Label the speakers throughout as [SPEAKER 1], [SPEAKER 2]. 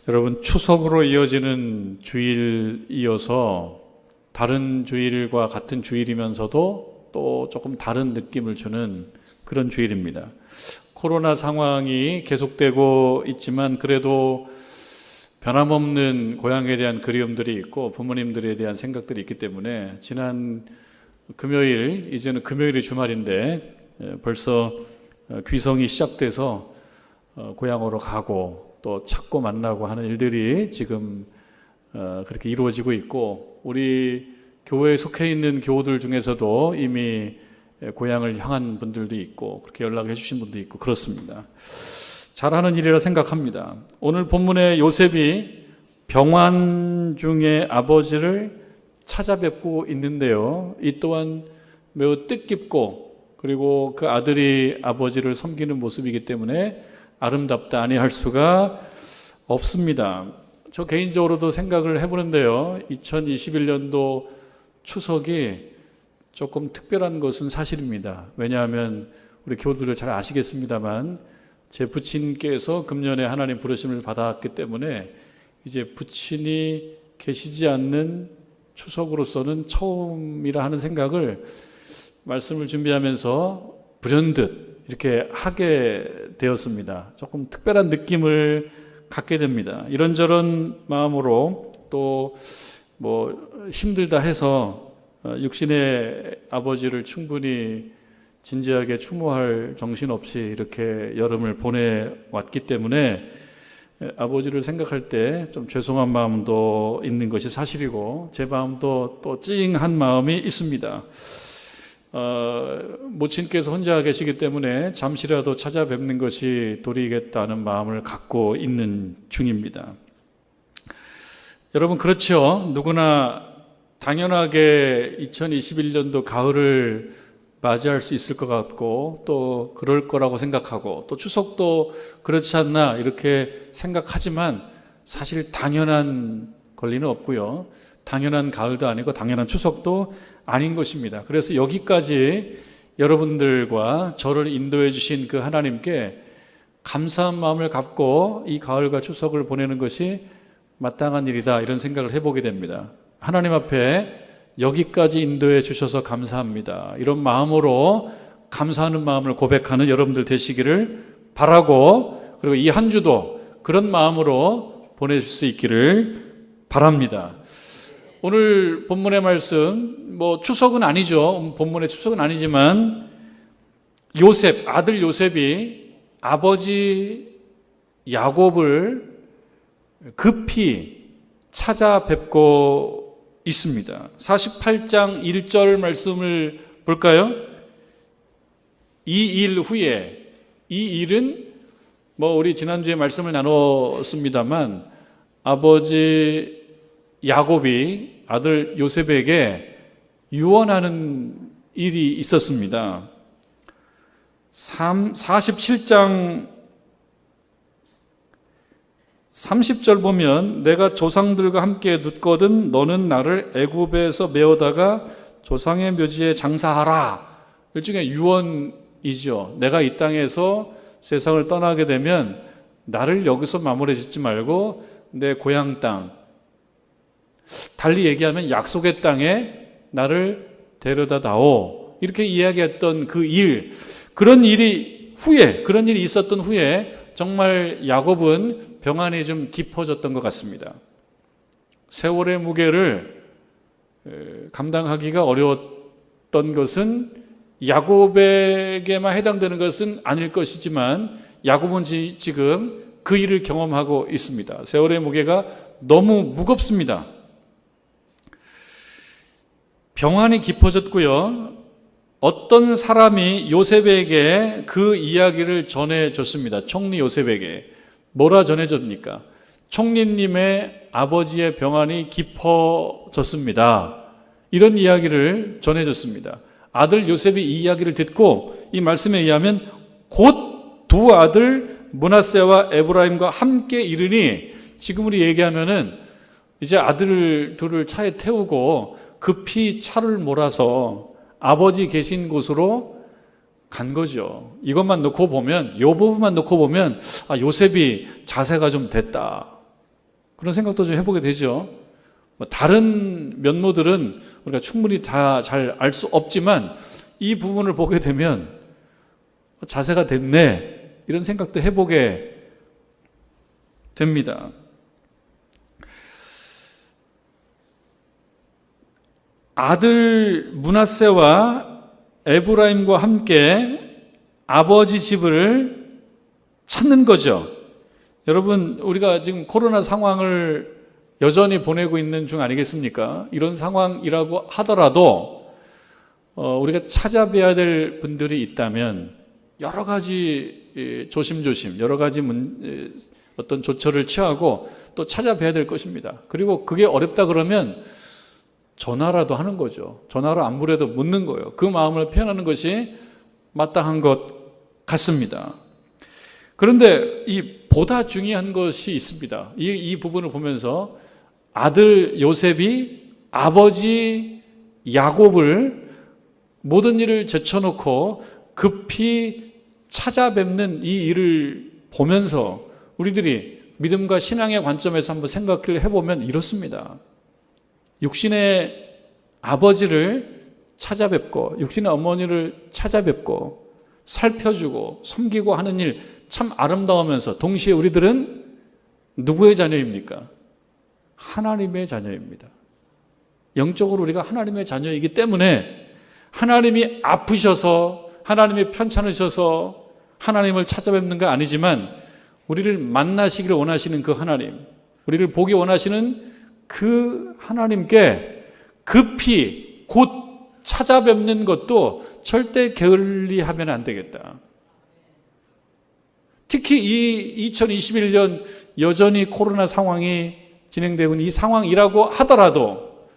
[SPEAKER 1] 여러분, 추석으로 이어지는 주일이어서 다른 주일과 같은 주일이면서도 또 조금 다른 느낌을 주는 그런 주일입니다. 코로나 상황이 계속되고 있지만 그래도 변함없는 고향에 대한 그리움들이 있고 부모님들에 대한 생각들이 있기 때문에 지난 금요일, 이제는 금요일이 주말인데 벌써 귀성이 시작돼서 고향으로 가고 또 찾고 만나고 하는 일들이 지금 그렇게 이루어지고 있고, 우리 교회에 속해 있는 교우들 중에서도 이미 고향을 향한 분들도 있고 그렇게 연락해 주신 분도 있고 그렇습니다. 잘하는 일이라 생각합니다. 오늘 본문의 요셉이 병환 중에 아버지를 찾아뵙고 있는데요, 이 또한 매우 뜻깊고 그리고 그 아들이 아버지를 섬기는 모습이기 때문에 아름답다 아니할 수가 없습니다. 저 개인적으로도 생각을 해보는데요, 2021년도 추석이 조금 특별한 것은 사실입니다. 왜냐하면 우리 교우들을 잘 아시겠습니다만 제 부친께서 금년에 하나님 부르심을 받았기 때문에 이제 부친이 계시지 않는 추석으로서는 처음이라 하는 생각을 말씀을 준비하면서 불현듯 이렇게 하게 되었습니다. 조금 특별한 느낌을 갖게 됩니다. 이런저런 마음으로 또 힘들다 해서 육신의 아버지를 충분히 진지하게 추모할 정신없이 이렇게 여름을 보내왔기 때문에 아버지를 생각할 때 좀 죄송한 마음도 있는 것이 사실이고 제 마음도 또 찡한 마음이 있습니다. 모친께서 혼자 계시기 때문에 잠시라도 찾아뵙는 것이 도리겠다는 마음을 갖고 있는 중입니다. 여러분, 그렇죠? 누구나 당연하게 2021년도 가을을 맞이할 수 있을 것 같고 또 그럴 거라고 생각하고 또 추석도 그렇지 않나 이렇게 생각하지만 사실 당연한 권리는 없고요, 당연한 가을도 아니고 당연한 추석도 아닌 것입니다. 그래서 여기까지 여러분들과 저를 인도해 주신 그 하나님께 감사한 마음을 갖고 이 가을과 추석을 보내는 것이 마땅한 일이다, 이런 생각을 해보게 됩니다. 하나님 앞에 여기까지 인도해 주셔서 감사합니다, 이런 마음으로 감사하는 마음을 고백하는 여러분들 되시기를 바라고, 그리고 이 한 주도 그런 마음으로 보내실 수 있기를 바랍니다. 오늘 본문의 말씀, 추석은 아니죠. 본문의 추석은 아니지만 요셉, 아들 요셉이 아버지 야곱을 급히 찾아뵙고 있습니다. 48장 1절 말씀을 볼까요? 이 일 후에, 이 일은 우리 지난주에 말씀을 나눴습니다만 아버지 야곱이 아들 요셉에게 유언하는 일이 있었습니다. 47장 30절 보면 내가 조상들과 함께 눕거든 너는 나를 애굽에서 메어다가 조상의 묘지에 장사하라. 일종의 유언이죠. 내가 이 땅에서 세상을 떠나게 되면 나를 여기서 마무리 짓지 말고 내 고향 땅, 달리 얘기하면 약속의 땅에 나를 데려다 다오, 이렇게 이야기했던 그 일, 그런 일이 있었던 후에 정말 야곱은 병환이 좀 깊어졌던 것 같습니다. 세월의 무게를 감당하기가 어려웠던 것은 야곱에게만 해당되는 것은 아닐 것이지만 야곱은 지금 그 일을 경험하고 있습니다. 세월의 무게가 너무 무겁습니다. 병환이 깊어졌고요, 어떤 사람이 요셉에게 그 이야기를 전해줬습니다. 총리 요셉에게. 뭐라 전해줬습니까? 총리님의 아버지의 병환이 깊어졌습니다, 이런 이야기를 전해줬습니다. 아들 요셉이 이 이야기를 듣고 이 말씀에 의하면 곧 두 아들 므낫세와 에브라임과 함께 이르니, 지금 우리 얘기하면은 이제 아들 둘을 차에 태우고 급히 차를 몰아서 아버지 계신 곳으로 간 거죠. 이것만 놓고 보면, 이 부분만 놓고 보면 요셉이 자세가 좀 됐다, 그런 생각도 좀 해보게 되죠. 다른 면모들은 우리가 충분히 다 잘 알 수 없지만 이 부분을 보게 되면 자세가 됐네, 이런 생각도 해보게 됩니다. 아들 므낫세와 에브라임과 함께 아버지 집을 찾는 거죠. 여러분, 우리가 지금 코로나 상황을 여전히 보내고 있는 중 아니겠습니까? 이런 상황이라고 하더라도 우리가 찾아뵈야 될 분들이 있다면 여러 가지 조심조심 여러 가지 어떤 조처를 취하고 또 찾아뵈야 될 것입니다. 그리고 그게 어렵다 그러면 전화라도 하는 거죠. 전화로 안부라도 묻는 거예요. 그 마음을 표현하는 것이 마땅한 것 같습니다. 그런데 이 보다 중요한 것이 있습니다. 이 부분을 보면서 아들 요셉이 아버지 야곱을 모든 일을 제쳐놓고 급히 찾아뵙는 이 일을 보면서 우리들이 믿음과 신앙의 관점에서 한번 생각을 해보면 이렇습니다. 육신의 아버지를 찾아뵙고 육신의 어머니를 찾아뵙고 살펴주고 섬기고 하는 일 참 아름다우면서 동시에 우리들은 누구의 자녀입니까? 하나님의 자녀입니다. 영적으로 우리가 하나님의 자녀이기 때문에 하나님이 아프셔서 하나님이 편찮으셔서 하나님을 찾아뵙는 거 아니지만 우리를 만나시기를 원하시는 그 하나님, 우리를 보기 원하시는 그 하나님께 급히 곧 찾아뵙는 것도 절대 게을리하면 안 되겠다. 특히 이 2021년 여전히 코로나 상황이 진행되고 있는 이 상황이라고 하더라도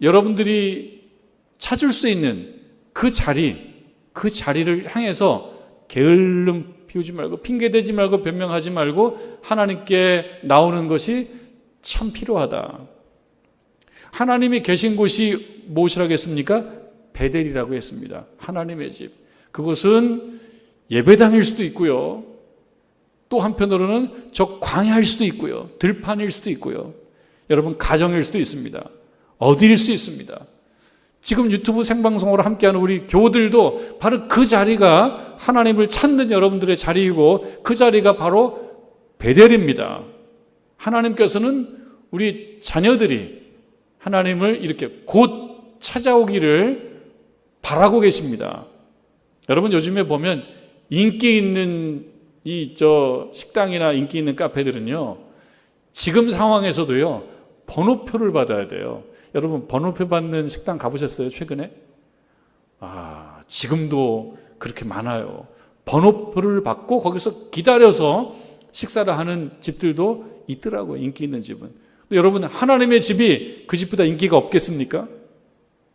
[SPEAKER 1] 여러분들이 찾을 수 있는 그 자리를 향해서 게을름 피우지 말고 핑계대지 말고 변명하지 말고 하나님께 나오는 것이 참 필요하다. 하나님이 계신 곳이 무엇이라고 했습니까? 베델이라고 했습니다. 하나님의 집. 그것은 예배당일 수도 있고요. 또 한편으로는 저 광야일 수도 있고요. 들판일 수도 있고요. 여러분 가정일 수도 있습니다. 어디일 수 있습니다. 지금 유튜브 생방송으로 함께하는 우리 교우들도 바로 그 자리가 하나님을 찾는 여러분들의 자리이고 그 자리가 바로 베델입니다. 하나님께서는 우리 자녀들이 하나님을 이렇게 곧 찾아오기를 바라고 계십니다. 여러분 요즘에 보면 인기 있는 식당이나 인기 있는 카페들은요, 지금 상황에서도요, 번호표를 받아야 돼요. 여러분, 번호표 받는 식당 가보셨어요, 최근에? 지금도 그렇게 많아요. 번호표를 받고 거기서 기다려서 식사를 하는 집들도 있더라고요, 인기 있는 집은. 여러분, 하나님의 집이 그 집보다 인기가 없겠습니까?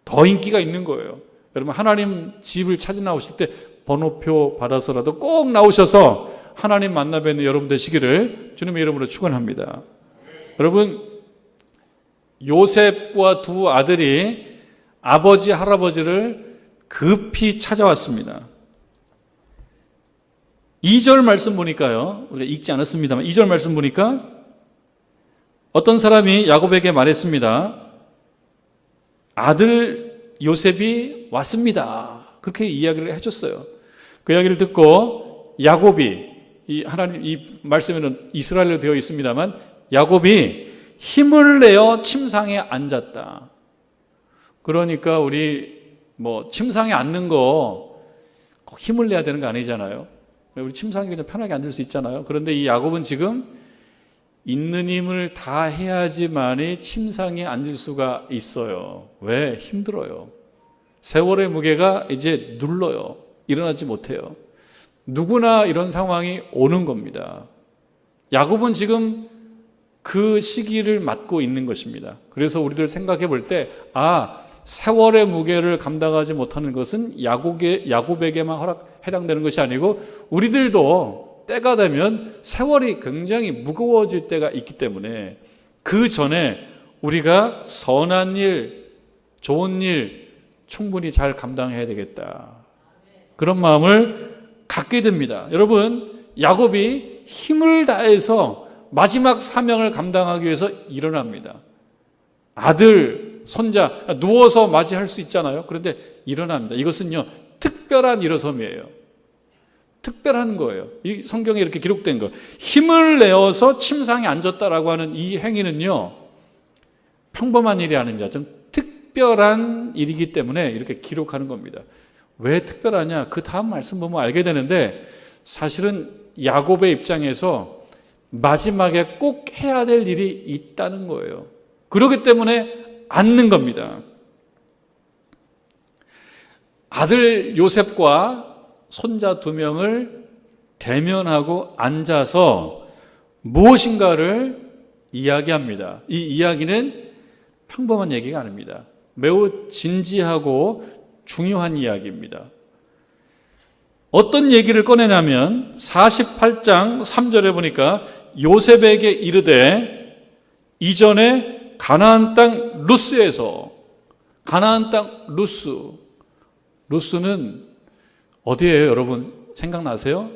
[SPEAKER 1] 더 인기가 있는 거예요. 여러분, 하나님 집을 찾아 나오실 때 번호표 받아서라도 꼭 나오셔서 하나님 만나 뵙는 여러분 되시기를 주님의 이름으로 축원합니다. 여러분, 요셉과 두 아들이 아버지, 할아버지를 급히 찾아왔습니다. 2절 말씀 보니까요, 우리가 읽지 않았습니다만 2절 말씀 보니까 어떤 사람이 야곱에게 말했습니다. 아들 요셉이 왔습니다. 그렇게 이야기를 해줬어요. 그 이야기를 듣고 야곱이, 이 말씀에는 이스라엘로 되어 있습니다만 야곱이 힘을 내어 침상에 앉았다. 그러니까 우리 침상에 앉는 거 꼭 힘을 내야 되는 거 아니잖아요. 우리 침상에 그냥 편하게 앉을 수 있잖아요. 그런데 이 야곱은 지금 있는 힘을 다 해야지만이 침상에 앉을 수가 있어요. 왜? 힘들어요. 세월의 무게가 이제 눌러요. 일어나지 못해요. 누구나 이런 상황이 오는 겁니다. 야곱은 지금 그 시기를 맞고 있는 것입니다. 그래서 우리들 생각해 볼 때, 세월의 무게를 감당하지 못하는 것은 야곱에게만 해당되는 것이 아니고 우리들도 때가 되면 세월이 굉장히 무거워질 때가 있기 때문에 그 전에 우리가 선한 일, 좋은 일 충분히 잘 감당해야 되겠다. 그런 마음을 갖게 됩니다. 여러분, 야곱이 힘을 다해서 마지막 사명을 감당하기 위해서 일어납니다. 아들, 손자, 누워서 맞이할 수 있잖아요. 그런데 일어납니다. 이것은요, 특별한 일어섬이에요. 특별한 거예요. 이 성경에 이렇게 기록된 거. 힘을 내어서 침상에 앉았다라고 하는 이 행위는요, 평범한 일이 아닙니다. 좀 특별한 일이기 때문에 이렇게 기록하는 겁니다. 왜 특별하냐? 그 다음 말씀 보면 알게 되는데, 사실은 야곱의 입장에서 마지막에 꼭 해야 될 일이 있다는 거예요. 그렇기 때문에 앉는 겁니다. 아들 요셉과 손자 2명을 대면하고 앉아서 무엇인가를 이야기합니다. 이 이야기는 평범한 얘기가 아닙니다. 매우 진지하고 중요한 이야기입니다. 어떤 얘기를 꺼내냐면 48장 3절에 보니까 요셉에게 이르되 이전에 가나안 땅 루스에서, 가나안 땅 루스는 어디예요, 여러분? 생각나세요?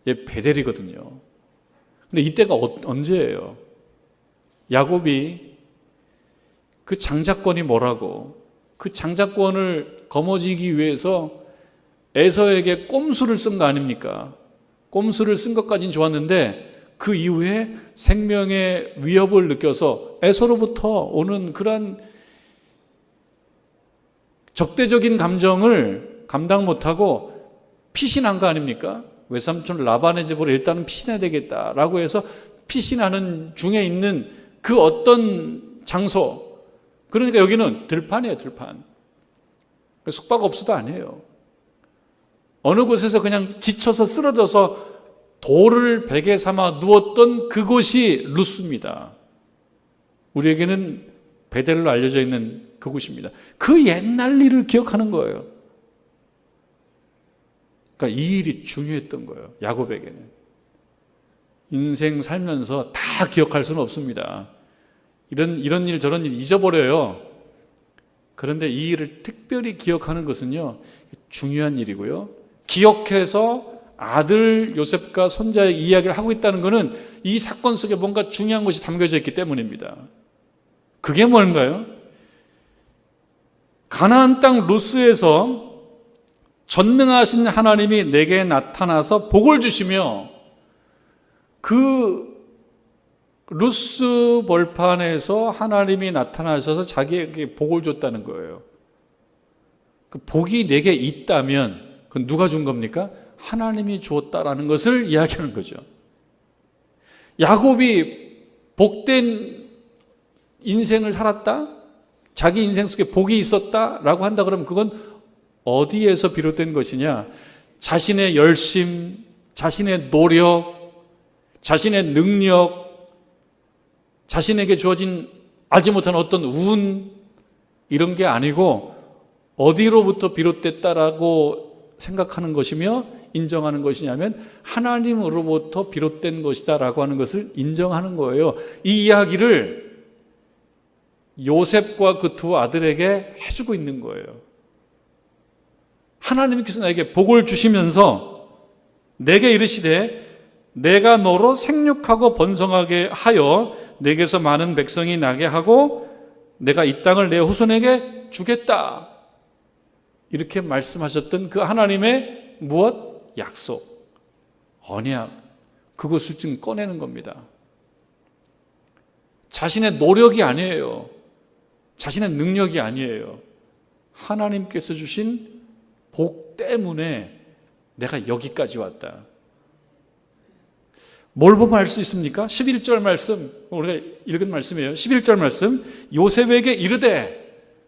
[SPEAKER 1] 예, 베델이거든요. 근데 이때가 언제예요? 야곱이 그 장자권이 뭐라고, 그 장자권을 거머쥐기 위해서 에서에게 꼼수를 쓴 거 아닙니까? 꼼수를 쓴 것까지는 좋았는데 그 이후에 생명의 위협을 느껴서 에서로부터 오는 그러한 적대적인 감정을 감당 못하고 피신한 거 아닙니까? 외삼촌 라반의 집으로 일단은 피신해야 되겠다라고 해서 피신하는 중에 있는 그 어떤 장소, 그러니까 여기는 들판이에요, 들판. 숙박업소도 아니에요. 어느 곳에서 그냥 지쳐서 쓰러져서 돌을 베개 삼아 누웠던 그곳이 루스입니다. 우리에게는 베델로 알려져 있는 그곳입니다. 그 옛날 일을 기억하는 거예요. 그러니까 이 일이 중요했던 거예요, 야곱에게는. 인생 살면서 다 기억할 수는 없습니다. 이런 일 저런 일 잊어버려요. 그런데 이 일을 특별히 기억하는 것은요, 중요한 일이고요. 기억해서 아들 요셉과 손자의 이야기를 하고 있다는 것은 이 사건 속에 뭔가 중요한 것이 담겨져 있기 때문입니다. 그게 뭔가요? 가나안 땅 루스에서 전능하신 하나님이 내게 나타나서 복을 주시며, 그 루스 벌판에서 하나님이 나타나셔서 자기에게 복을 줬다는 거예요. 그 복이 내게 있다면 그건 누가 준 겁니까? 하나님이 주었다라는 것을 이야기하는 거죠. 야곱이 복된 인생을 살았다? 자기 인생 속에 복이 있었다라고 한다 그러면 그건 어디에서 비롯된 것이냐? 자신의 열심, 자신의 노력, 자신의 능력, 자신에게 주어진 알지 못한 어떤 운, 이런 게 아니고 어디로부터 비롯됐다라고 생각하는 것이며 인정하는 것이냐면 하나님으로부터 비롯된 것이다라고 하는 것을 인정하는 거예요. 이 이야기를 요셉과 그 2 아들에게 해주고 있는 거예요. 하나님께서 나에게 복을 주시면서 내게 이르시되 내가 너로 생육하고 번성하게 하여 내게서 많은 백성이 나게 하고 내가 이 땅을 내 후손에게 주겠다, 이렇게 말씀하셨던 그 하나님의 무엇? 약속, 언약, 그것을 지금 꺼내는 겁니다. 자신의 노력이 아니에요. 자신의 능력이 아니에요. 하나님께서 주신 복 때문에 내가 여기까지 왔다. 뭘 보면 알 수 있습니까? 11절 말씀, 우리가 읽은 말씀이에요. 11절 말씀, 요셉에게 이르되,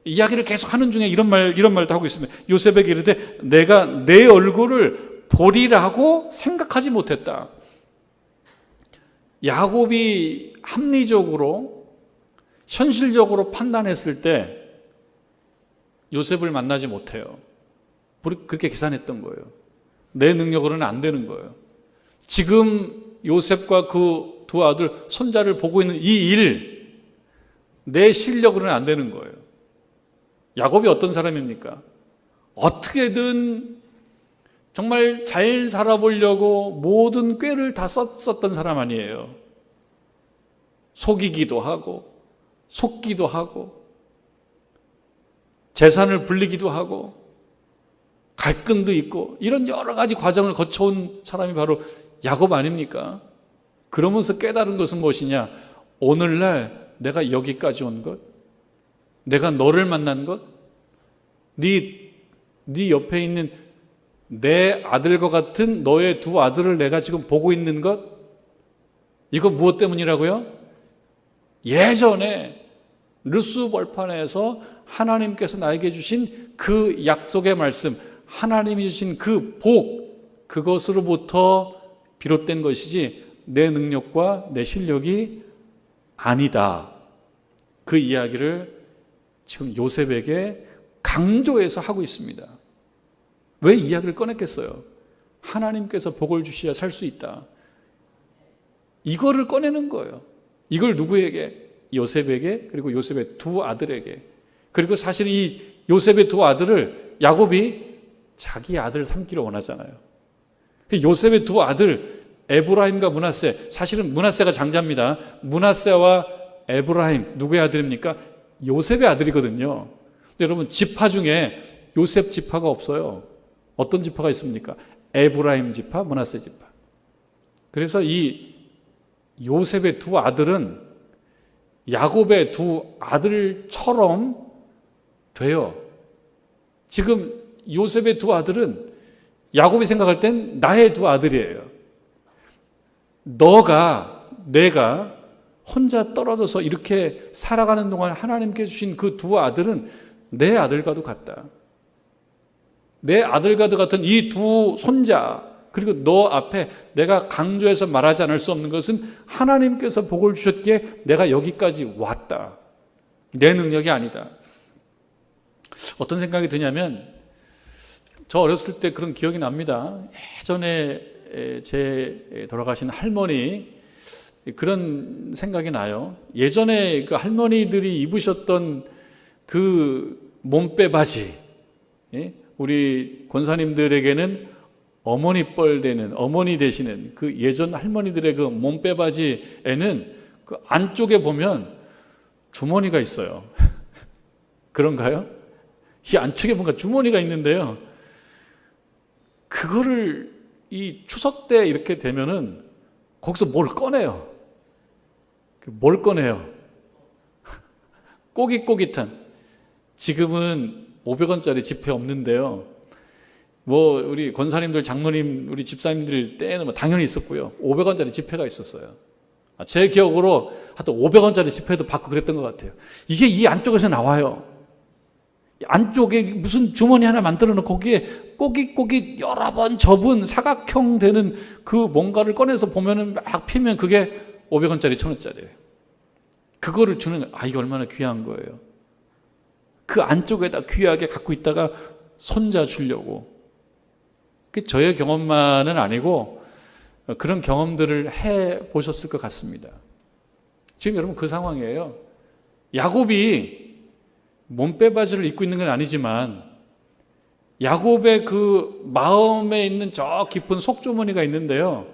[SPEAKER 1] 이야기를 계속 하는 중에 이런 말도 하고 있습니다. 요셉에게 이르되 내가 내 얼굴을 보리라고 생각하지 못했다. 야곱이 합리적으로, 현실적으로 판단했을 때 요셉을 만나지 못해요. 그렇게 계산했던 거예요. 내 능력으로는 안 되는 거예요. 지금 요셉과 그 2 아들, 손자를 보고 있는 이 일, 내 실력으로는 안 되는 거예요. 야곱이 어떤 사람입니까? 어떻게든 정말 잘 살아보려고 모든 꾀를 다 썼던 사람 아니에요. 속이기도 하고 속기도 하고 재산을 불리기도 하고 갈등도 있고 이런 여러 가지 과정을 거쳐온 사람이 바로 야곱 아닙니까? 그러면서 깨달은 것은 무엇이냐? 오늘날 내가 여기까지 온 것, 내가 너를 만난 것, 네 옆에 있는 내 아들과 같은 너의 두 아들을 내가 지금 보고 있는 것, 이거 무엇 때문이라고요? 예전에 루스 벌판에서 하나님께서 나에게 주신 그 약속의 말씀, 하나님이 주신 그 복, 그것으로부터 비롯된 것이지 내 능력과 내 실력이 아니다. 그 이야기를 지금 요셉에게 강조해서 하고 있습니다. 왜 이야기를 꺼냈겠어요? 하나님께서 복을 주셔야 살 수 있다. 이거를 꺼내는 거예요. 이걸 누구에게? 요셉에게, 그리고 요셉의 두 아들에게. 그리고 사실 이 요셉의 두 아들을 야곱이 자기 아들 삼기를 원하잖아요. 요셉의 두 아들 에브라임과 므낫세, 사실은 므낫세가 장자입니다. 므낫세와 에브라임, 누구의 아들입니까? 요셉의 아들이거든요. 근데 여러분, 지파 중에 요셉 지파가 없어요. 어떤 지파가 있습니까? 에브라임 지파, 므낫세 지파. 그래서 이 요셉의 두 아들은 야곱의 두 아들처럼 돼요. 지금 요셉의 두 아들은 야곱이 생각할 땐 나의 두 아들이에요. 내가 혼자 떨어져서 이렇게 살아가는 동안 하나님께 주신 그 두 아들은 내 아들과도 같다. 내 아들과도 같은 이 두 손자, 그리고 너 앞에 내가 강조해서 말하지 않을 수 없는 것은 하나님께서 복을 주셨기에 내가 여기까지 왔다. 내 능력이 아니다. 어떤 생각이 드냐면, 저 어렸을 때 그런 기억이 납니다. 예전에 제 돌아가신 할머니, 그런 생각이 나요. 예전에 그 할머니들이 입으셨던 그 몸빼 바지, 우리 권사님들에게는 어머니 되는, 어머니 되시는 그 예전 할머니들의 그 몸빼 바지에는 그 안쪽에 보면 주머니가 있어요. 그런가요? 이 안쪽에 뭔가 주머니가 있는데요. 그거를 이 추석 때 이렇게 되면은 거기서 뭘 꺼내요. 뭘 꺼내요? 꼬깃꼬깃한. 지금은 500원짜리 지폐 없는데요. 뭐 우리 권사님들, 장로님, 우리 집사님들 때에는 뭐 당연히 있었고요. 500원짜리 지폐가 있었어요. 제 기억으로 하여튼 500원짜리 지폐도 받고 그랬던 것 같아요. 이게 이 안쪽에서 나와요. 안쪽에 무슨 주머니 하나 만들어 놓고 거기에 꼬깃꼬깃 여러 번 접은 사각형 되는 그 뭔가를 꺼내서 보면은 막 피면 그게 500원짜리, 1000원짜리예요. 그거를 주는 거예요. 이거 얼마나 귀한 거예요. 그 안쪽에다 귀하게 갖고 있다가 손자 주려고. 저의 경험만은 아니고 그런 경험들을 해 보셨을 것 같습니다. 지금 여러분 그 상황이에요. 야곱이 몸빼바지를 입고 있는 건 아니지만 야곱의 그 마음에 있는 저 깊은 속주머니가 있는데요.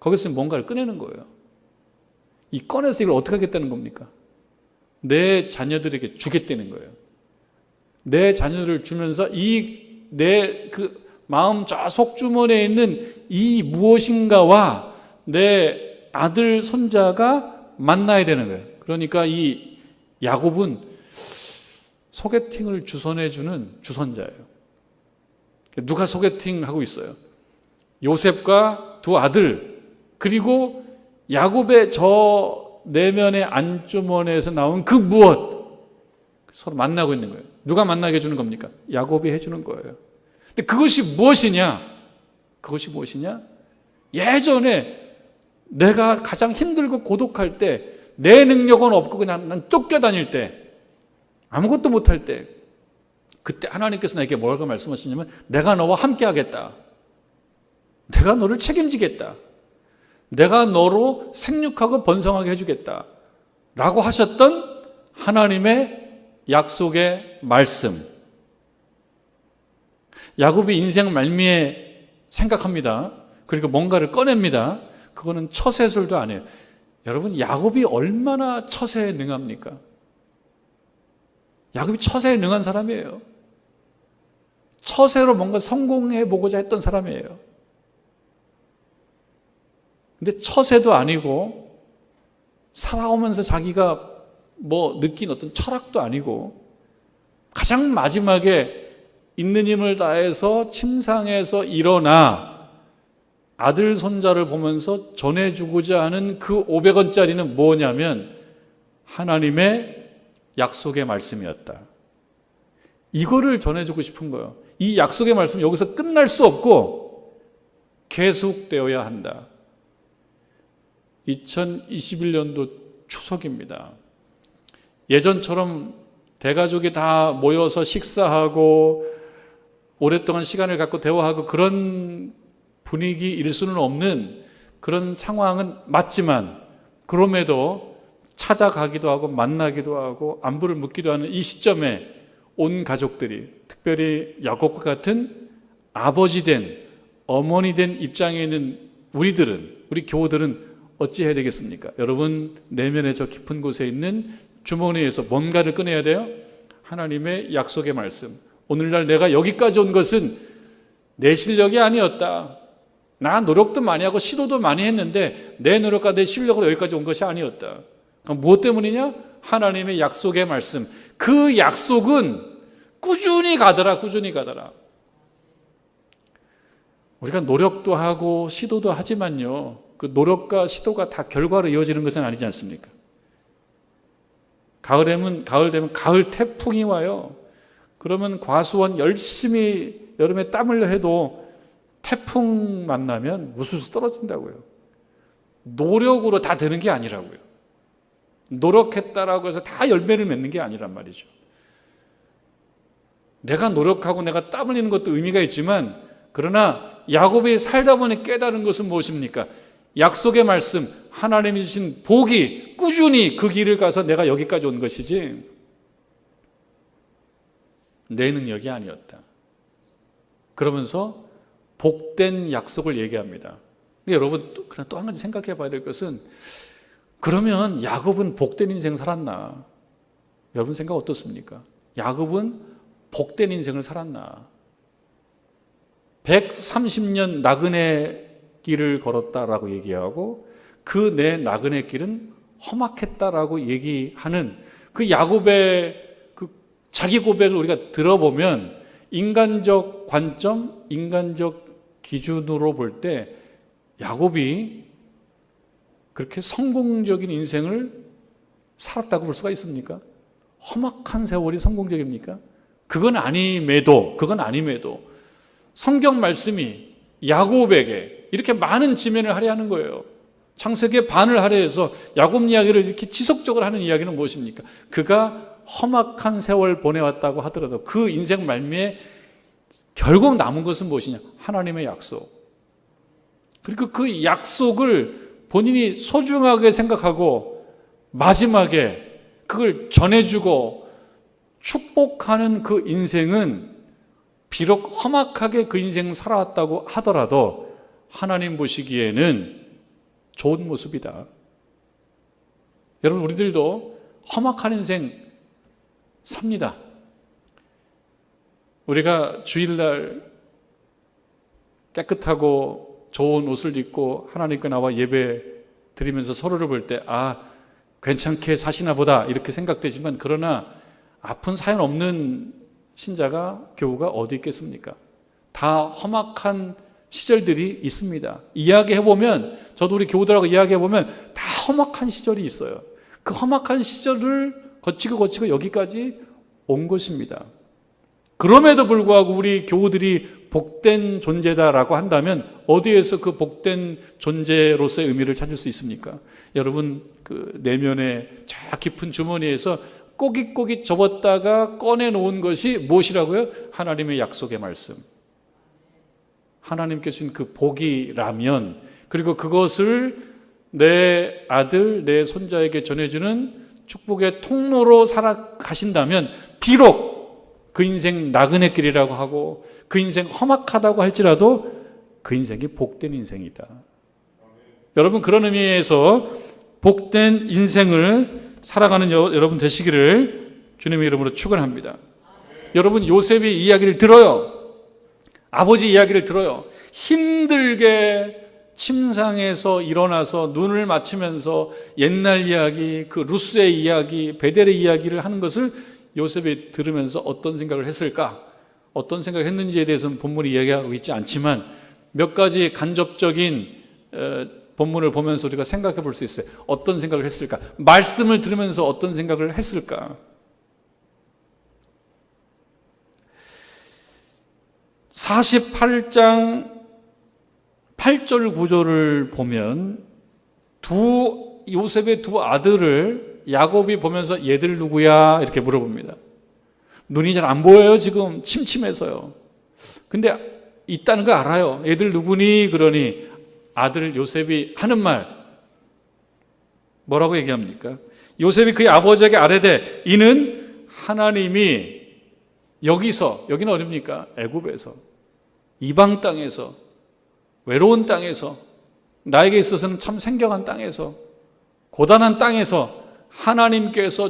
[SPEAKER 1] 거기서 뭔가를 꺼내는 거예요. 이 꺼내서 이걸 어떻게 하겠다는 겁니까? 내 자녀들에게 주겠다는 거예요. 내 자녀를 주면서 내 그 마음 저 속주머니에 있는 이 무엇인가와 내 아들 손자가 만나야 되는 거예요. 그러니까 이 야곱은 소개팅을 주선해주는 주선자예요. 누가 소개팅하고 있어요? 요셉과 두 아들, 그리고 야곱의 저 내면의 안주머니에서 나온 그 무엇, 서로 만나고 있는 거예요. 누가 만나게 해주는 겁니까? 야곱이 해주는 거예요. 근데 그것이 무엇이냐? 그것이 무엇이냐? 예전에 내가 가장 힘들고 고독할 때, 내 능력은 없고 그냥 난 쫓겨다닐 때, 아무것도 못할 때, 그때 하나님께서 나에게 뭐라고 말씀하시냐면, 내가 너와 함께 하겠다. 내가 너를 책임지겠다. 내가 너로 생육하고 번성하게 해주겠다. 라고 하셨던 하나님의 약속의 말씀. 야곱이 인생 말미에 생각합니다. 그리고 뭔가를 꺼냅니다. 그거는 처세술도 아니에요. 여러분, 야곱이 얼마나 처세에 능합니까? 야곱이 처세에 능한 사람이에요. 처세로 뭔가 성공해 보고자 했던 사람이에요. 근데 처세도 아니고 살아오면서 자기가 느낀 어떤 철학도 아니고 가장 마지막에 있는 힘을 다해서 침상에서 일어나 아들 손자를 보면서 전해주고자 하는 그 500원짜리는 뭐냐면 하나님의 약속의 말씀이었다. 이거를 전해주고 싶은 거예요. 이 약속의 말씀이 여기서 끝날 수 없고 계속되어야 한다. 2021년도 추석입니다. 예전처럼 대가족이 다 모여서 식사하고 오랫동안 시간을 갖고 대화하고 그런 분위기일 수는 없는 그런 상황은 맞지만, 그럼에도 찾아가기도 하고 만나기도 하고 안부를 묻기도 하는 이 시점에 온 가족들이, 특별히 야곱과 같은 아버지 된, 어머니 된 입장에 있는 우리 교우들은 어찌 해야 되겠습니까? 여러분, 내면의 저 깊은 곳에 있는 주머니에서 뭔가를 꺼내야 돼요. 하나님의 약속의 말씀. 오늘날 내가 여기까지 온 것은 내 실력이 아니었다. 나 노력도 많이 하고 시도도 많이 했는데 내 노력과 내 실력으로 여기까지 온 것이 아니었다. 그럼 무엇 때문이냐? 하나님의 약속의 말씀. 그 약속은 꾸준히 가더라. 우리가 노력도 하고 시도도 하지만요, 그 노력과 시도가 다 결과로 이어지는 것은 아니지 않습니까? 가을 되면 가을 태풍이 와요. 그러면 과수원 열심히 여름에 땀 흘려 해도 태풍 만나면 우수수 떨어진다고요. 노력으로 다 되는 게 아니라고요. 노력했다라고 해서 다 열매를 맺는 게 아니란 말이죠. 내가 노력하고 내가 땀 흘리는 것도 의미가 있지만, 그러나 야곱이 살다 보니 깨달은 것은 무엇입니까? 약속의 말씀, 하나님이 주신 복이 꾸준히 그 길을 가서 내가 여기까지 온 것이지 내 능력이 아니었다. 그러면서 복된 약속을 얘기합니다. 여러분, 그냥 또 한 가지 생각해 봐야 될 것은, 그러면 야곱은 복된 인생 살았나? 여러분 생각 어떻습니까? 야곱은 복된 인생을 살았나? 130년 나그네 길을 걸었다라고 얘기하고 그 내 나그네 길은 험악했다라고 얘기하는 그 야곱의 그 자기 고백을 우리가 들어보면 인간적 관점, 인간적 기준으로 볼 때 야곱이 그렇게 성공적인 인생을 살았다고 볼 수가 있습니까? 험악한 세월이 성공적입니까? 그건 아님에도 성경 말씀이 야곱에게 이렇게 많은 지면을 하려 하는 거예요. 창세기의 반을 하려 해서 야곱 이야기를 이렇게 지속적으로 하는 이야기는 무엇입니까? 그가 험악한 세월 보내왔다고 하더라도 그 인생 말미에 결국 남은 것은 무엇이냐? 하나님의 약속. 그리고 그 약속을 본인이 소중하게 생각하고 마지막에 그걸 전해주고 축복하는 그 인생은 비록 험악하게 그 인생 살아왔다고 하더라도 하나님 보시기에는 좋은 모습이다. 여러분, 우리들도 험악한 인생 삽니다. 우리가 주일날 깨끗하고 좋은 옷을 입고 하나님께 나와 예배 드리면서 서로를 볼 때 괜찮게 사시나 보다 이렇게 생각되지만, 그러나 아픈 사연 없는 신자가, 교우가 어디 있겠습니까? 다 험악한 시절들이 있습니다. 이야기해보면, 저도 우리 교우들하고 이야기해보면 다 험악한 시절이 있어요. 그 험악한 시절을 거치고 여기까지 온 것입니다. 그럼에도 불구하고 우리 교우들이 복된 존재다라고 한다면 어디에서 그 복된 존재로서의 의미를 찾을 수 있습니까? 여러분, 그 내면의 저 깊은 주머니에서 꼬깃꼬깃 접었다가 꺼내놓은 것이 무엇이라고요? 하나님의 약속의 말씀. 하나님께 주신 그 복이라면, 그리고 그것을 내 아들, 내 손자에게 전해주는 축복의 통로로 살아가신다면, 비록 그 인생 나그네 길이라고 하고 그 인생 험악하다고 할지라도 그 인생이 복된 인생이다. 여러분, 그런 의미에서 복된 인생을 살아가는 여러분 되시기를 주님의 이름으로 축원합니다. 여러분, 요셉의 이야기를 들어요. 아버지 이야기를 들어요. 힘들게 침상에서 일어나서 눈을 맞추면서 옛날 이야기, 그 루스의 이야기, 베델의 이야기를 하는 것을 요셉이 들으면서 어떤 생각을 했을까? 어떤 생각을 했는지에 대해서는 본문이 이야기하고 있지 않지만 몇 가지 간접적인 본문을 보면서 우리가 생각해 볼 수 있어요. 어떤 생각을 했을까? 말씀을 들으면서 어떤 생각을 했을까? 48장 8절 구절을 보면 요셉의 두 아들을 야곱이 보면서 얘들 누구야? 이렇게 물어봅니다. 눈이 잘 안 보여요, 지금. 침침해서요. 근데 있다는 걸 알아요. 얘들 누구니? 그러니 아들 요셉이 하는 말 뭐라고 얘기합니까? 요셉이 그의 아버지에게 아뢰되 이는 하나님이 여기서, 여기는 어딥니까? 애굽에서, 이방 땅에서, 외로운 땅에서, 나에게 있어서는 참 생경한 땅에서, 고단한 땅에서 하나님께서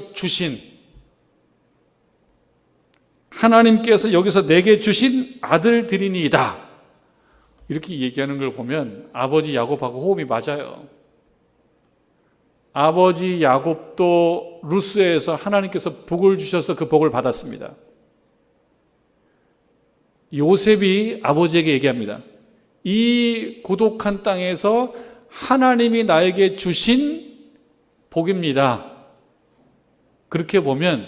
[SPEAKER 1] 여기서 내게 주신 아들들이니이다. 이렇게 얘기하는 걸 보면 아버지 야곱하고 호흡이 맞아요. 아버지 야곱도 루스에서 하나님께서 복을 주셔서 그 복을 받았습니다. 요셉이 아버지에게 얘기합니다. 이 고독한 땅에서 하나님이 나에게 주신 복입니다. 그렇게 보면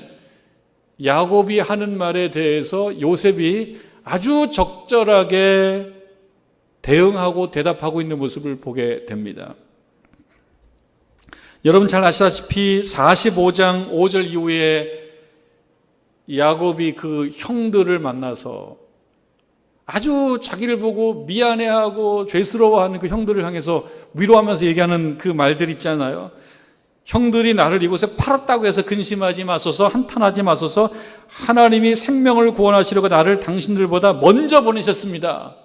[SPEAKER 1] 야곱이 하는 말에 대해서 요셉이 아주 적절하게 대응하고 대답하고 있는 모습을 보게 됩니다. 여러분 잘 아시다시피 45장 5절 이후에 야곱이 그 형들을 만나서 아주 자기를 보고 미안해하고 죄스러워하는 그 형들을 향해서 위로하면서 얘기하는 그 말들 있잖아요. 형들이 나를 이곳에 팔았다고 해서 근심하지 마소서, 한탄하지 마소서, 하나님이 생명을 구원하시려고 나를 당신들보다 먼저 보내셨습니다.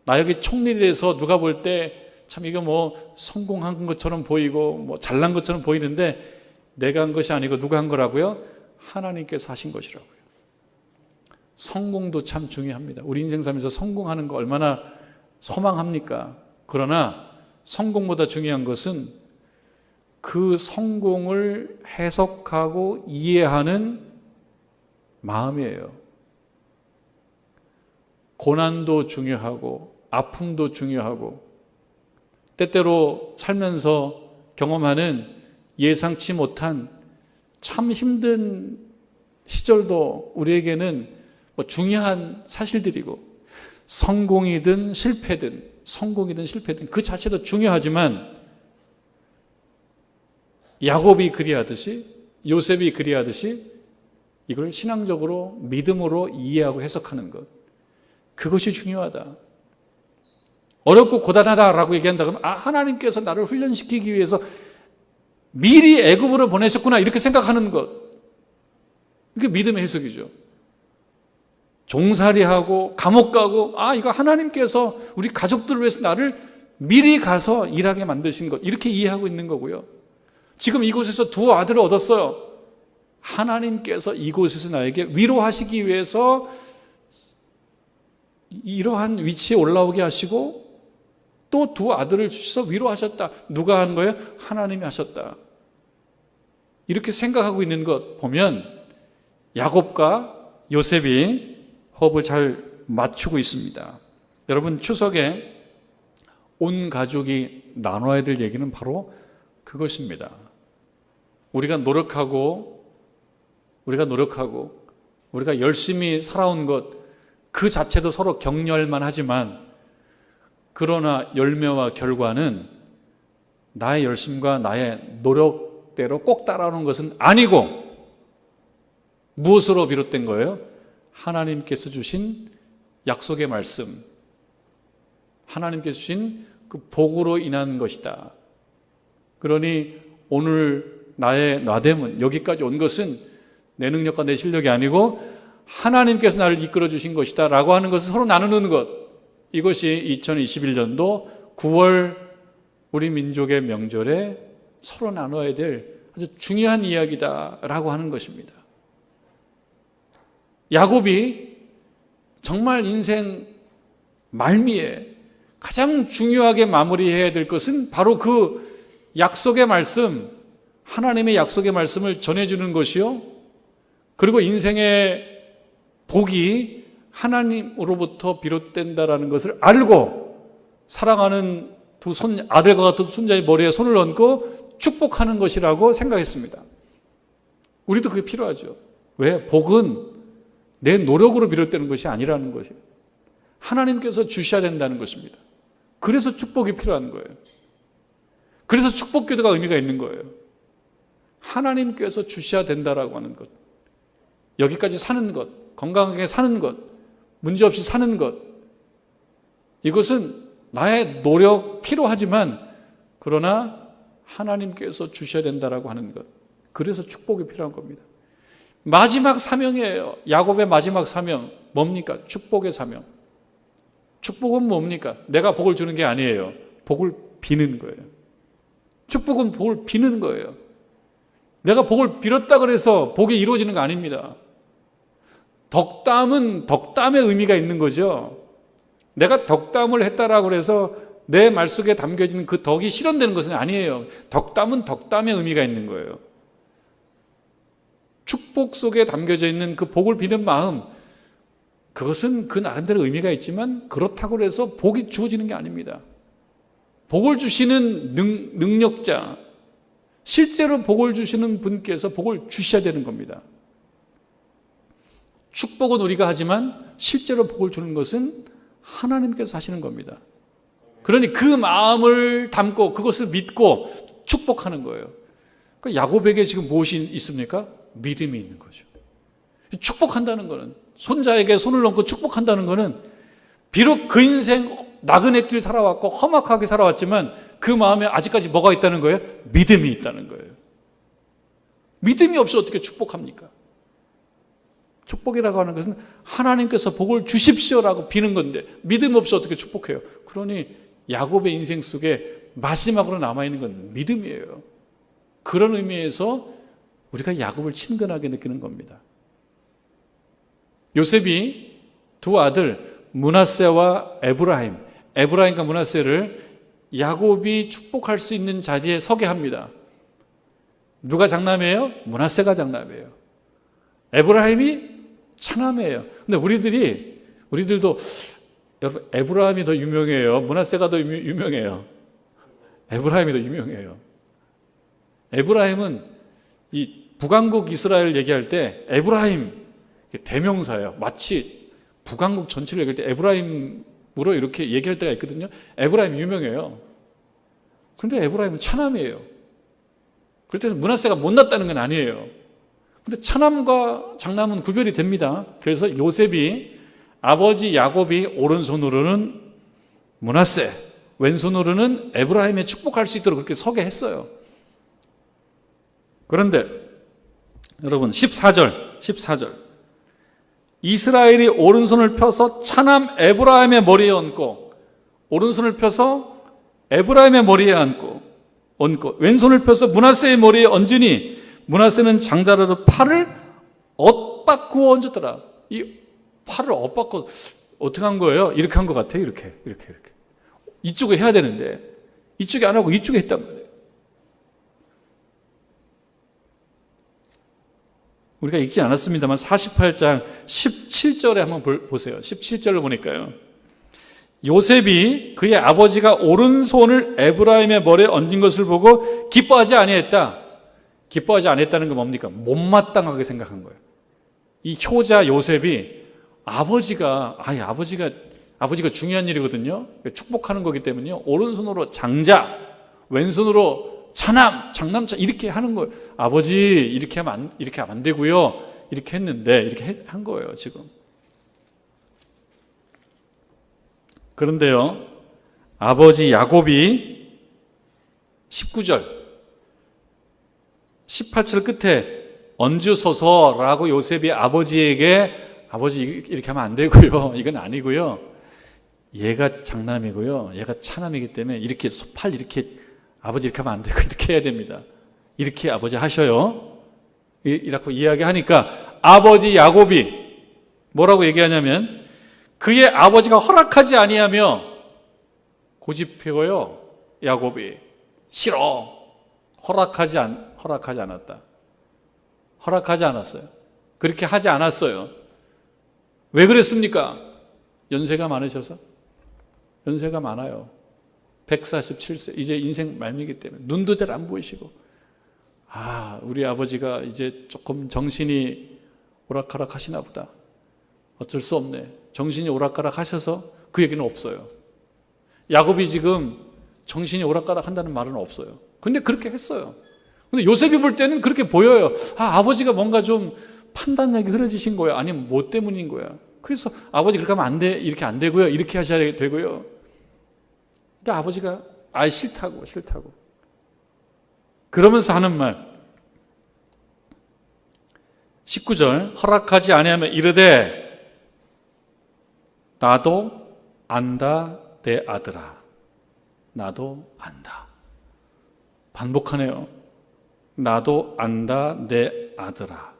[SPEAKER 1] 나 여기 총리돼서 누가 볼 때 참 이거 뭐 성공한 것처럼 보이고 뭐 잘난 것처럼 보이는데 내가 한 것이 아니고 누가 한 거라고요? 하나님께서 하신 것이라고요. 성공도 참 중요합니다. 우리 인생 삶에서 성공하는 거 얼마나 소망합니까? 그러나 성공보다 중요한 것은 그 성공을 해석하고 이해하는 마음이에요. 고난도 중요하고 아픔도 중요하고 때때로 살면서 경험하는 예상치 못한 참 힘든 시절도 우리에게는 뭐 중요한 사실들이고 성공이든 실패든 그 자체도 중요하지만 야곱이 그리하듯이 요셉이 그리하듯이 이걸 신앙적으로 믿음으로 이해하고 해석하는 것, 그것이 중요하다. 어렵고 고단하다라고 얘기한다 그러면 하나님께서 나를 훈련시키기 위해서 미리 애굽으로 보내셨구나 이렇게 생각하는 것, 이게 믿음의 해석이죠. 종살이하고 감옥 가고 이거 하나님께서 우리 가족들을 위해서 나를 미리 가서 일하게 만드신 것, 이렇게 이해하고 있는 거고요. 지금 이곳에서 두 아들을 얻었어요. 하나님께서 이곳에서 나에게 위로하시기 위해서 이러한 위치에 올라오게 하시고 또 두 아들을 주셔서 위로하셨다. 누가 한 거예요? 하나님이 하셨다. 이렇게 생각하고 있는 것 보면 야곱과 요셉이 호흡을 잘 맞추고 있습니다. 여러분, 추석에 온 가족이 나눠야 될 얘기는 바로 그것입니다. 우리가 노력하고 우리가 열심히 살아온 것 그 자체도 서로 격려할만 하지만 그러나 열매와 결과는 나의 열심과 나의 노력대로 꼭 따라오는 것은 아니고 무엇으로 비롯된 거예요? 하나님께서 주신 약속의 말씀, 하나님께서 주신 그 복으로 인한 것이다. 그러니 오늘 나의 나됨은, 여기까지 온 것은 내 능력과 내 실력이 아니고 하나님께서 나를 이끌어 주신 것이다 라고 하는 것을 서로 나누는 것, 이것이 2021년도 9월 우리 민족의 명절의 서로 나눠야 될 아주 중요한 이야기다라고 하는 것입니다. 야곱이 정말 인생 말미에 가장 중요하게 마무리해야 될 것은 바로 그 약속의 말씀, 하나님의 약속의 말씀을 전해주는 것이요, 그리고 인생의 복이 하나님으로부터 비롯된다라는 것을 알고 사랑하는 아들과 같은 손자의 머리에 손을 얹고 축복하는 것이라고 생각했습니다. 우리도 그게 필요하죠. 왜? 복은 내 노력으로 비롯되는 것이 아니라는 것이에요. 하나님께서 주셔야 된다는 것입니다. 그래서 축복이 필요한 거예요. 그래서 축복기도가 의미가 있는 거예요. 하나님께서 주셔야 된다라고 하는 것, 여기까지 사는 것, 건강하게 사는 것, 문제없이 사는 것, 이것은 나의 노력 필요하지만 그러나 하나님께서 주셔야 된다라고 하는 것, 그래서 축복이 필요한 겁니다. 마지막 사명이에요. 야곱의 마지막 사명 뭡니까? 축복의 사명. 축복은 뭡니까? 내가 복을 주는 게 아니에요. 복을 비는 거예요. 축복은 복을 비는 거예요. 내가 복을 빌었다 그래서 복이 이루어지는 거 아닙니다. 덕담은 덕담의 의미가 있는 거죠. 내가 덕담을 했다라고 해서 내 말 속에 담겨진 그 덕이 실현되는 것은 아니에요. 덕담은 덕담의 의미가 있는 거예요. 축복 속에 담겨져 있는 그 복을 비는 마음, 그것은 그 나름대로 의미가 있지만 그렇다고 해서 복이 주어지는 게 아닙니다. 복을 주시는 능력자, 실제로 복을 주시는 분께서 복을 주셔야 되는 겁니다. 축복은 우리가 하지만 실제로 복을 주는 것은 하나님께서 하시는 겁니다. 그러니 그 마음을 담고 그것을 믿고 축복하는 거예요. 그러니까 야곱에게 지금 무엇이 있습니까? 믿음이 있는 거죠. 축복한다는 것은, 손자에게 손을 얹고 축복한다는 것은 비록 그 인생 나그네 길 살아왔고 험악하게 살아왔지만 그 마음에 아직까지 뭐가 있다는 거예요? 믿음이 있다는 거예요. 믿음이 없이 어떻게 축복합니까? 축복이라고 하는 것은 하나님께서 복을 주십시오라고 비는 건데 믿음 없이 어떻게 축복해요? 그러니 야곱의 인생 속에 마지막으로 남아있는 건 믿음이에요. 그런 의미에서 우리가 야곱을 친근하게 느끼는 겁니다. 요셉이 두 아들 므낫세와 에브라임과 므낫세를 야곱이 축복할 수 있는 자리에 서게 합니다. 누가 장남이에요? 므낫세가 장남이에요. 에브라임이 차남이에요. 근데 우리들도 여러분, 에브라임이 더 유명해요? 므낫세가 더 유명해요? 에브라임이 더 유명해요. 에브라임은 이 북왕국 이스라엘 얘기할 때 에브라임 대명사예요. 마치 북왕국 전체를 얘기할 때 에브라임으로 이렇게 얘기할 때가 있거든요. 에브라임 유명해요. 그런데 에브라임은 차남이에요. 그렇다고 해서 므낫세가 못났다는 건 아니에요. 근데 차남과 장남은 구별이 됩니다. 그래서 요셉이 아버지 야곱이 오른손으로는 므낫세, 왼손으로는 에브라임에 축복할 수 있도록 그렇게 서게 했어요. 그런데 여러분 14절 이스라엘이 오른손을 펴서 차남 에브라임의 머리에 얹고, 오른손을 펴서 에브라임의 머리에 얹고 왼손을 펴서 므낫세의 머리에 얹으니 므낫세는 장자라도 팔을 엇바꾸어 얹었더라. 이 팔을 엇바꿔 어떻게 한 거예요? 이렇게 한 것 같아요. 이렇게 이쪽에 해야 되는데 이쪽에 안 하고 이쪽에 했단 말이에요. 우리가 읽지 않았습니다만 48장 17절에 한번 보세요. 17절을 보니까요, 요셉이 그의 아버지가 오른손을 에브라임의 머리에 얹은 것을 보고 기뻐하지 아니했다. 기뻐하지 않았다는 건 뭡니까? 못마땅하게 생각한 거예요. 이 효자 요셉이 아버지가 중요한 일이거든요. 축복하는 거기 때문에요. 오른손으로 장자, 왼손으로 장남차 이렇게 하는 거예요. 아버지 이렇게 하면 안 되고요. 이렇게 했는데 이렇게 한 거예요, 지금. 그런데요, 아버지 야곱이 19절 18절 끝에 얹으소서라고 요셉이 아버지에게, 아버지 이렇게 하면 안 되고요, 이건 아니고요, 얘가 장남이고요, 얘가 차남이기 때문에 이렇게 팔 이렇게 아버지 이렇게 하면 안 되고 이렇게 해야 됩니다. 이렇게 아버지 하셔요. 이렇게 이야기하니까 아버지 야곱이 뭐라고 얘기하냐면 그의 아버지가 허락하지 아니하며 고집해요. 야곱이 싫어. 허락하지 않았다. 허락하지 않았어요. 그렇게 하지 않았어요. 왜 그랬습니까? 연세가 많으셔서? 연세가 많아요. 147세. 이제 인생 말미기 때문에 눈도 잘 안 보이시고, 우리 아버지가 이제 조금 정신이 오락가락 하시나 보다. 어쩔 수 없네. 정신이 오락가락 하셔서 그 얘기는 없어요. 야곱이 지금 정신이 오락가락 한다는 말은 없어요. 근데 그렇게 했어요. 근데 요셉이 볼 때는 그렇게 보여요. 아버지가 뭔가 좀 판단력이 흐려지신 거야. 아니면 뭐 때문인 거야. 그래서 아버지 그렇게 하면 안 돼. 이렇게 안 되고요. 이렇게 하셔야 되고요. 근데 아버지가 싫다고. 그러면서 하는 말 19절 허락하지 아니하면 이르되 나도 안다 내 아들아. 나도 안다. 반복하네요. 나도 안다 내 아들아.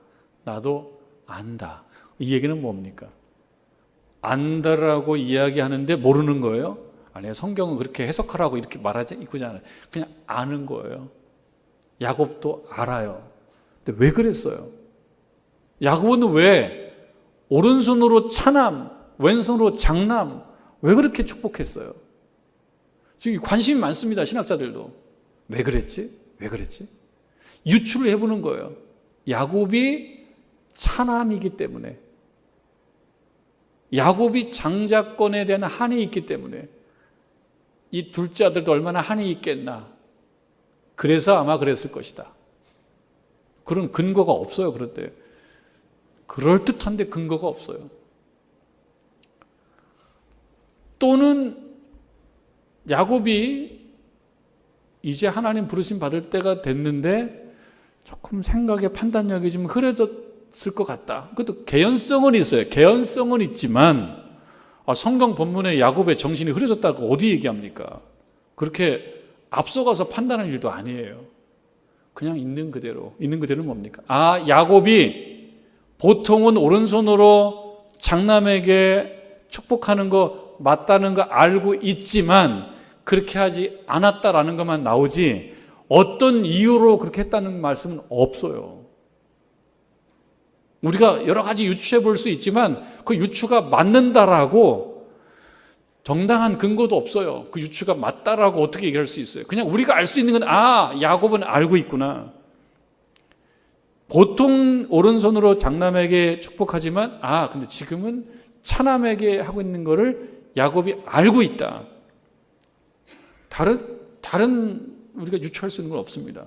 [SPEAKER 1] 나도 안다. 이 얘기는 뭡니까? 안다라고 이야기하는데 모르는 거예요? 아니요. 성경은 그렇게 해석하라고 이렇게 말하지 않아요. 그냥 아는 거예요. 야곱도 알아요. 근데 왜 그랬어요? 야곱은 왜 오른손으로 차남, 왼손으로 장남, 왜 그렇게 축복했어요? 지금 관심이 많습니다. 신학자들도. 왜 그랬지? 유추를 해보는 거예요. 야곱이 차남이기 때문에, 야곱이 장자권에 대한 한이 있기 때문에, 이 둘째 아들도 얼마나 한이 있겠나. 그래서 아마 그랬을 것이다. 그런 근거가 없어요. 그런데 그럴듯한데 근거가 없어요. 또는 야곱이 이제 하나님 부르심 받을 때가 됐는데 조금 생각의 판단력이 좀 흐려졌을 것 같다. 그것도 개연성은 있어요. 개연성은 있지만 성경 본문에 야곱의 정신이 흐려졌다고 어디 얘기합니까? 그렇게 앞서가서 판단할 일도 아니에요. 그냥 있는 그대로. 있는 그대로는 뭡니까? 야곱이 보통은 오른손으로 장남에게 축복하는 거 맞다는 거 알고 있지만 그렇게 하지 않았다라는 것만 나오지 어떤 이유로 그렇게 했다는 말씀은 없어요. 우리가 여러 가지 유추해 볼 수 있지만 그 유추가 맞는다라고 정당한 근거도 없어요. 그 유추가 맞다라고 어떻게 얘기할 수 있어요? 그냥 우리가 알 수 있는 건 야곱은 알고 있구나. 보통 오른손으로 장남에게 축복하지만 근데 지금은 차남에게 하고 있는 거를 야곱이 알고 있다. 다른 우리가 유추할 수 있는 건 없습니다.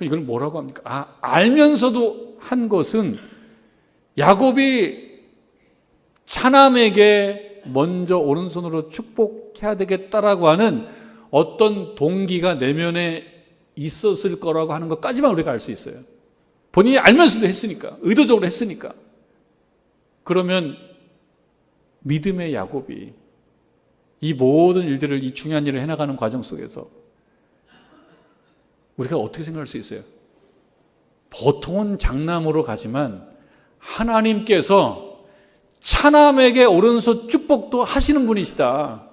[SPEAKER 1] 이걸 뭐라고 합니까? 알면서도 한 것은 야곱이 차남에게 먼저 오른손으로 축복해야 되겠다라고 하는 어떤 동기가 내면에 있었을 거라고 하는 것까지만 우리가 알 수 있어요. 본인이 알면서도 했으니까, 의도적으로 했으니까. 그러면 믿음의 야곱이 이 모든 일들을, 이 중요한 일을 해나가는 과정 속에서 우리가 어떻게 생각할 수 있어요? 보통은 장남으로 가지만 하나님께서 차남에게 오른손 축복도 하시는 분이시다.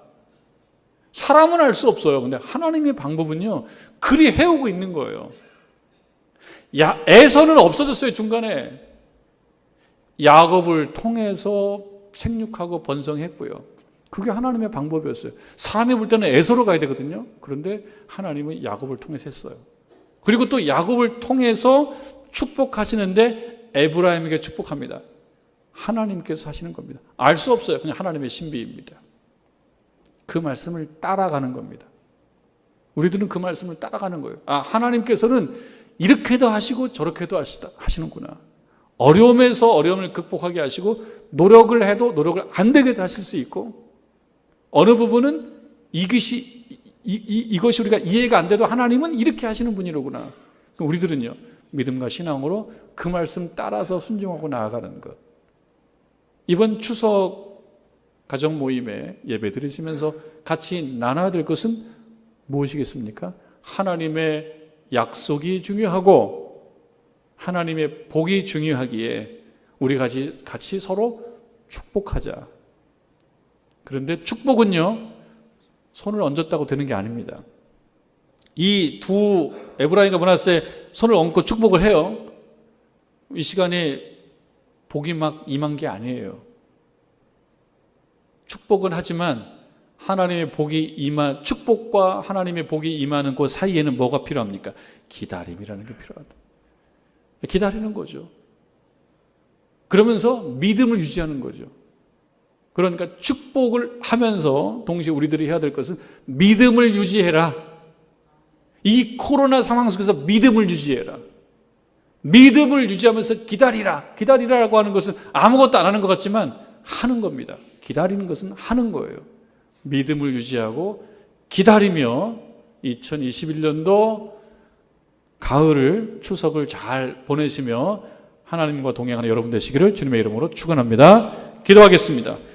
[SPEAKER 1] 사람은 알 수 없어요. 근데 하나님의 방법은요, 그리 해오고 있는 거예요. 에서는 없어졌어요. 중간에 야곱을 통해서 생육하고 번성했고요. 그게 하나님의 방법이었어요. 사람이 볼 때는 에서로 가야 되거든요. 그런데 하나님은 야곱을 통해서 했어요. 그리고 또 야곱을 통해서 축복하시는데 에브라임에게 축복합니다. 하나님께서 하시는 겁니다. 알 수 없어요. 그냥 하나님의 신비입니다. 그 말씀을 따라가는 겁니다. 우리들은 그 말씀을 따라가는 거예요. 하나님께서는 이렇게도 하시고 저렇게도 하시는구나. 어려움에서 어려움을 극복하게 하시고 노력을 해도 노력을 안 되게 하실 수 있고, 어느 부분은 이것이 우리가 이해가 안 돼도 하나님은 이렇게 하시는 분이로구나. 우리들은요, 믿음과 신앙으로 그 말씀 따라서 순종하고 나아가는 것. 이번 추석 가정 모임에 예배 드리시면서 같이 나눠야 될 것은 무엇이겠습니까? 하나님의 약속이 중요하고 하나님의 복이 중요하기에 우리 같이 서로 축복하자. 그런데 축복은요, 손을 얹었다고 되는 게 아닙니다. 이 두 에브라임과 므낫세 손을 얹고 축복을 해요. 이 시간에 복이 막 임한 게 아니에요. 축복은 하지만 하나님의 복이 축복과 하나님의 복이 임하는 그 사이에는 뭐가 필요합니까? 기다림이라는 게 필요하다. 기다리는 거죠. 그러면서 믿음을 유지하는 거죠. 그러니까 축복을 하면서 동시에 우리들이 해야 될 것은 믿음을 유지해라. 이 코로나 상황 속에서 믿음을 유지해라. 믿음을 유지하면서 기다리라. 기다리라라고 하는 것은 아무것도 안 하는 것 같지만 하는 겁니다. 기다리는 것은 하는 거예요. 믿음을 유지하고 기다리며 2021년도 가을을, 추석을 잘 보내시며 하나님과 동행하는 여러분 되시기를 주님의 이름으로 축원합니다. 기도하겠습니다.